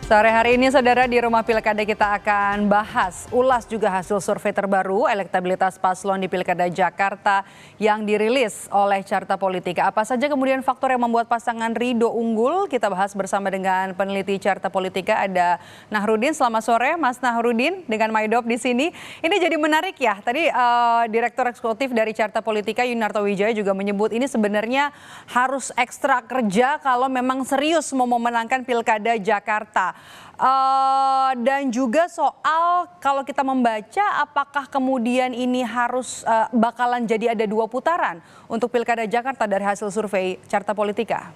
Sore hari ini saudara di Rumah Pilkada kita akan ulas juga hasil survei terbaru elektabilitas paslon di Pilkada Jakarta yang dirilis oleh Carta Politika. Apa saja kemudian faktor yang membuat pasangan Ridho unggul? Kita bahas bersama dengan peneliti Carta Politika ada Nahrudin. Selamat sore Mas Nahrudin dengan Maidop di sini. Ini jadi menarik ya. Tadi Direktur Eksekutif dari Carta Politika Yunarto Wijaya juga menyebut ini sebenarnya harus ekstra kerja kalau memang serius mau memenangkan Pilkada Jakarta. Dan juga soal kalau kita membaca apakah kemudian ini harus bakalan jadi ada 2 putaran untuk Pilkada Jakarta dari hasil survei Carta Politika?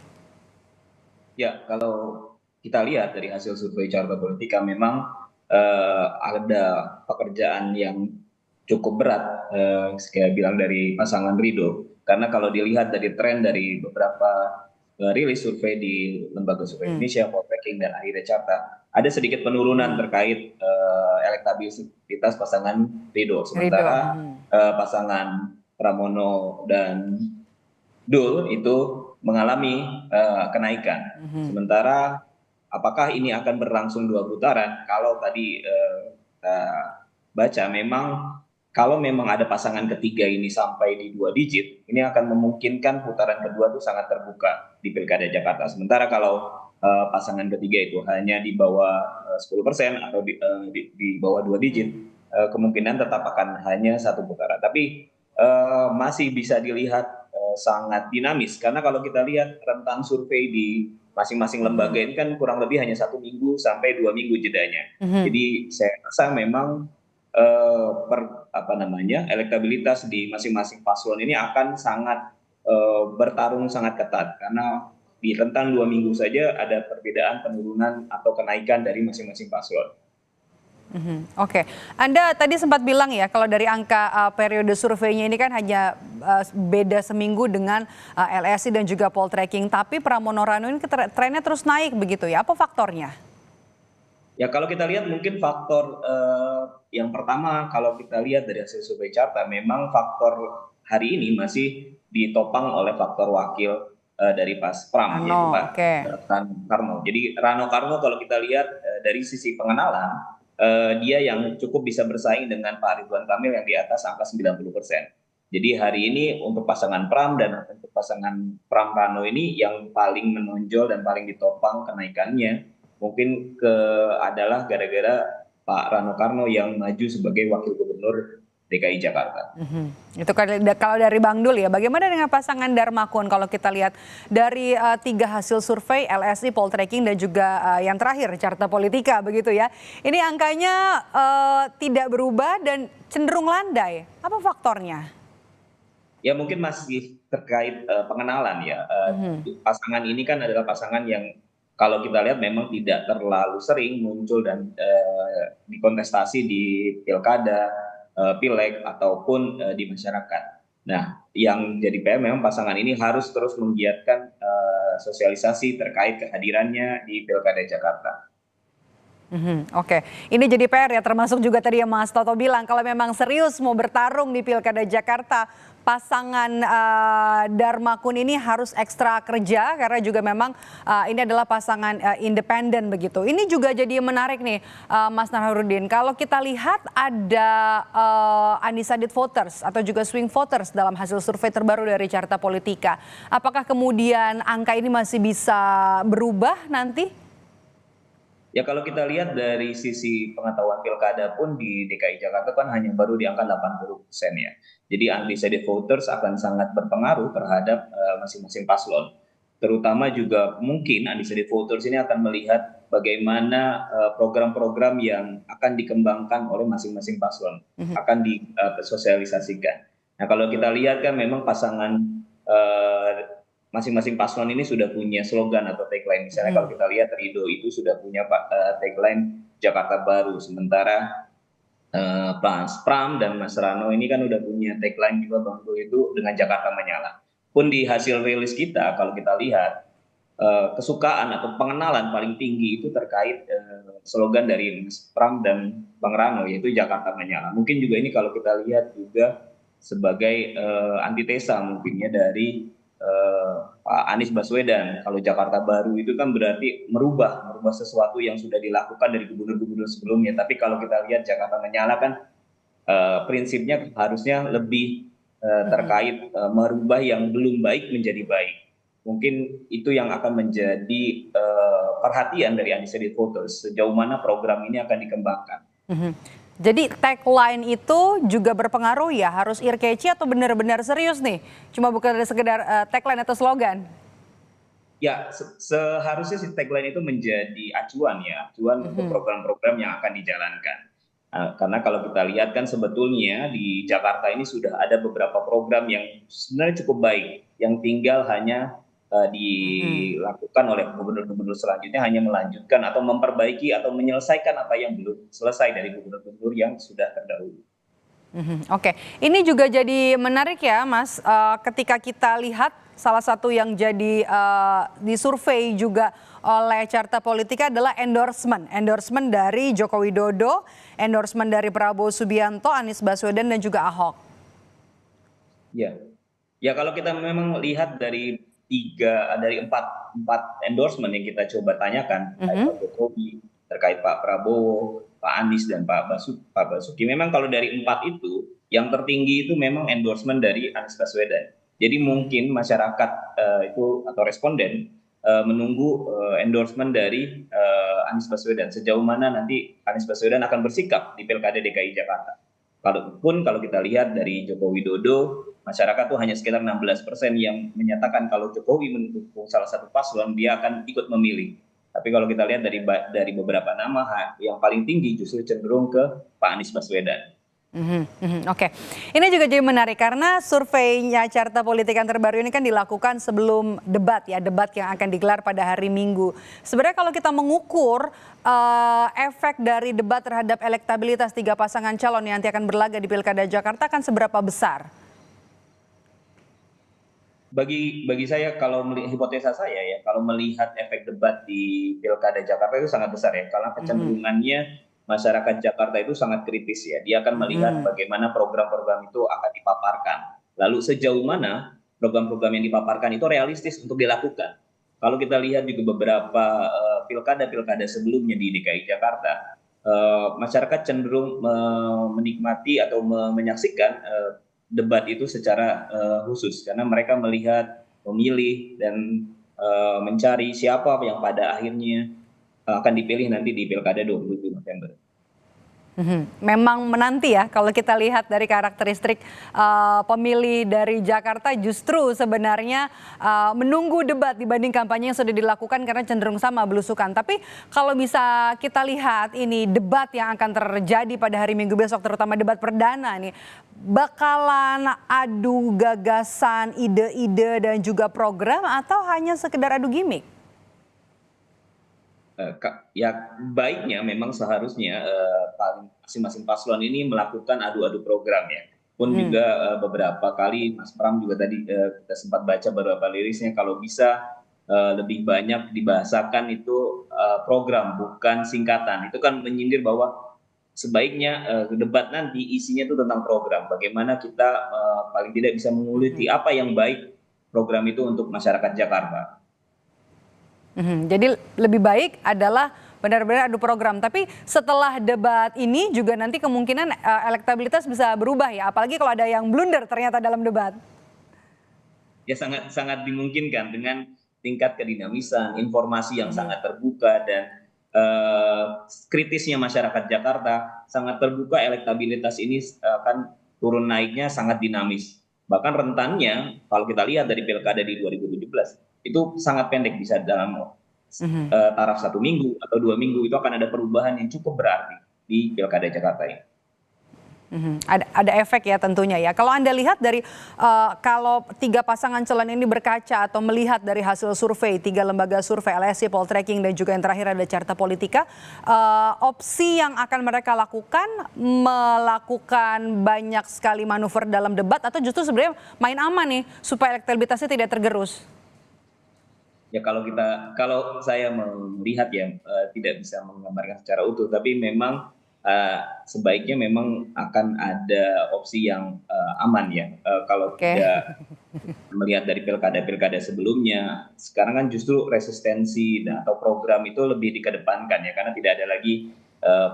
Ya, kalau kita lihat dari hasil survei Carta Politika memang ada pekerjaan yang cukup berat, saya bilang dari pasangan Ridho. Karena kalau dilihat dari tren dari beberapa rilis survei di Lembaga Survei Indonesia, Poltreking, dan akhirnya Carta, ada sedikit penurunan terkait elektabilitas pasangan Ridho. Sementara pasangan Pramono dan Dul itu mengalami kenaikan. Sementara apakah ini akan berlangsung 2 putaran? Kalau tadi kita baca memang kalau memang ada pasangan ketiga ini sampai di 2 digit, ini akan memungkinkan putaran kedua itu sangat terbuka di Pilkada Jakarta. Sementara kalau pasangan ketiga itu hanya di bawah 10% atau di bawah 2 digit, kemungkinan tetap akan hanya 1 putaran. Tapi masih bisa dilihat sangat dinamis, karena kalau kita lihat rentang survei di masing-masing lembaga ini kan kurang lebih hanya 1 minggu sampai 2 minggu jedanya. Jadi saya rasa memang elektabilitas di masing-masing paslon ini akan sangat bertarung sangat ketat, karena di rentang 2 minggu saja ada perbedaan penurunan atau kenaikan dari masing-masing paslon. Oke, Anda tadi sempat bilang ya kalau dari angka periode surveinya ini kan hanya beda seminggu dengan LSI dan juga Poltreking, tapi Pramono Rano ini trennya terus naik begitu ya, apa faktornya? Ya, kalau kita lihat mungkin faktor yang pertama, kalau kita lihat dari hasil survei Carta, memang faktor hari ini masih ditopang oleh faktor wakil dari Pas Pram, yaitu Pak Rano Karno. Jadi Rano Karno kalau kita lihat dari sisi pengenalan, dia yang cukup bisa bersaing dengan Pak Ridwan Kamil yang di atas angka 90%. Jadi hari ini untuk pasangan Pram dan untuk pasangan Pram Rano ini yang paling menonjol dan paling ditopang kenaikannya mungkin adalah gara-gara Pak Rano Karno yang maju sebagai Wakil Gubernur DKI Jakarta. Itu kalau dari Bang Dul ya, bagaimana dengan pasangan Darmakun kalau kita lihat dari 3 hasil survei LSI, Poltreking, dan juga yang terakhir Carta Politika begitu ya. Ini angkanya tidak berubah dan cenderung landai. Apa faktornya? Ya mungkin masih terkait pengenalan ya. Pasangan ini kan adalah pasangan yang kalau kita lihat memang tidak terlalu sering muncul dan dikontestasi di pilkada, pileg, ataupun di masyarakat. Nah, yang jadi PR memang pasangan ini harus terus menggiatkan sosialisasi terkait kehadirannya di Pilkada Jakarta. Oke, ini jadi PR ya, termasuk juga tadi yang Mas Toto bilang kalau memang serius mau bertarung di Pilkada Jakarta, pasangan Darmakun ini harus ekstra kerja karena juga memang ini adalah pasangan independen begitu. Ini juga jadi menarik nih Mas Nahrudin, kalau kita lihat ada undecided voters atau juga swing voters dalam hasil survei terbaru dari Carta Politika. Apakah kemudian angka ini masih bisa berubah nanti? Ya kalau kita lihat dari sisi pengetahuan pilkada pun di DKI Jakarta kan hanya baru di angka 80% ya. Jadi undecided voters akan sangat berpengaruh terhadap masing-masing paslon. Terutama juga mungkin undecided voters ini akan melihat bagaimana program-program yang akan dikembangkan oleh masing-masing paslon, akan disosialisasikan. Nah kalau kita lihat kan memang pasangan masing-masing paslon ini sudah punya slogan atau tagline. Misalnya kalau kita lihat Ridho itu sudah punya tagline Jakarta Baru, sementara Mas Pram dan Mas Rano ini kan udah punya tagline juga Bang Dul itu dengan Jakarta Menyala. Pun di hasil rilis kita kalau kita lihat kesukaan atau pengenalan paling tinggi itu terkait slogan dari Mas Pram dan Bang Rano, yaitu Jakarta Menyala. Mungkin juga ini kalau kita lihat juga sebagai antitesa mungkinnya dari Pak Anies Baswedan. Kalau Jakarta Baru itu kan berarti merubah sesuatu yang sudah dilakukan dari gubernur-gubernur sebelumnya. Tapi kalau kita lihat Jakarta Menyala kan prinsipnya harusnya lebih terkait merubah yang belum baik menjadi baik. Mungkin itu yang akan menjadi perhatian dari undecided voters, sejauh mana program ini akan dikembangkan. Mhm. Jadi tagline itu juga berpengaruh ya, harus ear catchy atau benar-benar serius nih? Cuma bukan sekedar tagline atau slogan? Ya, seharusnya si tagline itu menjadi acuan ya, acuan untuk Mhm. program-program yang akan dijalankan. Karena kalau kita lihat kan sebetulnya di Jakarta ini sudah ada beberapa program yang sebenarnya cukup baik, yang tinggal hanya Mhm. dilakukan oleh gubernur-gubernur selanjutnya hanya melanjutkan atau memperbaiki atau menyelesaikan apa yang belum selesai dari gubernur-gubernur yang sudah terdahulu. Mhm, oke. Ini juga jadi menarik ya, Mas, ketika kita lihat salah satu yang jadi disurvei juga oleh Carta Politika adalah endorsement. Endorsement dari Joko Widodo, endorsement dari Prabowo Subianto, Anies Baswedan dan juga Ahok. Ya, ya kalau kita memang lihat dari empat empat endorsement yang kita coba tanyakan terkait Mhm. Pak Jokowi, terkait Pak Prabowo, Pak Anies dan Pak Basuki, memang kalau dari empat itu yang tertinggi itu memang endorsement dari Anies Baswedan. Jadi mungkin masyarakat itu atau responden menunggu endorsement dari Anies Baswedan, sejauh mana nanti Anies Baswedan akan bersikap di Pilkada DKI Jakarta. Kalaupun kalau kita lihat dari Joko Widodo, masyarakat tuh hanya sekitar 16% yang menyatakan kalau Jokowi mendukung salah satu paslon, dia akan ikut memilih. Tapi kalau kita lihat dari beberapa nama, yang paling tinggi justru cenderung ke Pak Anies Baswedan. Mhm, mhm, oke. Ini juga jadi menarik karena surveinya Carta Politika yang terbaru ini kan dilakukan sebelum debat ya, debat yang akan digelar pada hari Minggu. Sebenarnya kalau kita mengukur efek dari debat terhadap elektabilitas tiga pasangan calon yang nanti akan berlaga di Pilkada Jakarta akan seberapa besar? Bagi saya, kalau hipotesa saya ya, kalau melihat efek debat di Pilkada Jakarta itu sangat besar ya, karena Mhm, kecenderungannya masyarakat Jakarta itu sangat kritis ya. Dia akan melihat mhm, bagaimana program-program itu akan dipaparkan. Lalu sejauh mana program-program yang dipaparkan itu realistis untuk dilakukan. Kalau kita lihat juga beberapa pilkada-pilkada sebelumnya di DKI Jakarta, masyarakat cenderung menikmati atau menyaksikan debat itu secara khusus, karena mereka melihat, memilih dan mencari siapa yang pada akhirnya akan dipilih nanti di Pilkada 27 November. mhm. Memang menanti ya kalau kita lihat dari karakteristik pemilih dari Jakarta justru sebenarnya menunggu debat dibanding kampanye yang sudah dilakukan karena cenderung sama belusukan. Tapi kalau bisa kita lihat ini debat yang akan terjadi pada hari Minggu besok terutama debat perdana nih bakalan adu gagasan, ide-ide dan juga program atau hanya sekedar adu gimmick? Ya baiknya memang seharusnya masing-masing paslon ini melakukan adu-adu program ya. Pun Mhm. juga beberapa kali Mas Pram juga tadi kita sempat baca beberapa lirisnya, kalau bisa lebih banyak dibahasakan itu program bukan singkatan. Itu kan menyindir bahwa sebaiknya debat nanti isinya itu tentang program. Bagaimana kita paling tidak bisa menguliti Mhm. apa yang baik program itu untuk masyarakat Jakarta. Mhm, jadi lebih baik adalah benar-benar adu program. Tapi setelah debat ini juga nanti kemungkinan elektabilitas bisa berubah ya, apalagi kalau ada yang blunder ternyata dalam debat. Ya sangat sangat dimungkinkan dengan tingkat kedinamisan, informasi yang Mhm, sangat terbuka dan kritisnya masyarakat Jakarta sangat terbuka, elektabilitas ini akan turun naiknya sangat dinamis. Bahkan rentannya kalau kita lihat dari pilkada di 2017 itu sangat pendek, bisa dalam mhm. taraf 1 minggu atau 2 minggu itu akan ada perubahan yang cukup berarti di pilkada Jakarta ini. Mhm, ada efek ya tentunya ya. Kalau Anda lihat dari kalau tiga pasangan calon ini berkaca atau melihat dari hasil survei tiga lembaga survei LSI, Poltreking dan juga yang terakhir ada Carta Politika, opsi yang akan mereka lakukan melakukan banyak sekali manuver dalam debat atau justru sebenarnya main aman nih supaya elektabilitasnya tidak tergerus. Ya kalau saya melihat ya, tidak bisa menggambarkan secara utuh, tapi memang sebaiknya memang akan ada opsi yang aman ya, kalau Oke. tidak melihat dari pilkada-pilkada sebelumnya, sekarang kan justru resistensi atau program itu lebih dikedepankan ya, karena tidak ada lagi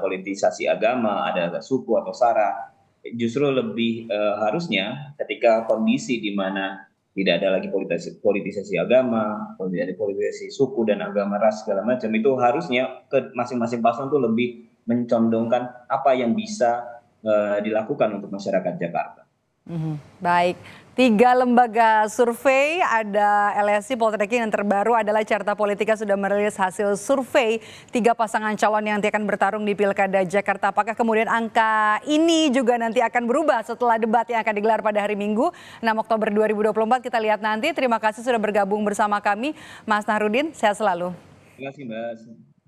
politisasi agama, ada suku atau sara. Justru lebih harusnya ketika kondisi di mana tidak ada lagi politisasi agama, tidak ada politisasi suku dan agama, ras segala macam, itu harusnya ke masing-masing paslon itu lebih mencondongkan apa yang bisa dilakukan untuk masyarakat Jakarta. Baik, 3 lembaga survei, ada LSI, Poltreking, yang terbaru adalah Carta Politika sudah merilis hasil survei 3 pasangan calon yang nanti akan bertarung di Pilkada Jakarta. Apakah kemudian angka ini juga nanti akan berubah setelah debat yang akan digelar pada hari Minggu 6 Oktober 2024? Kita lihat nanti. Terima kasih sudah bergabung bersama kami, Mas Nahrudin. Sehat selalu. Terima kasih, Mbak.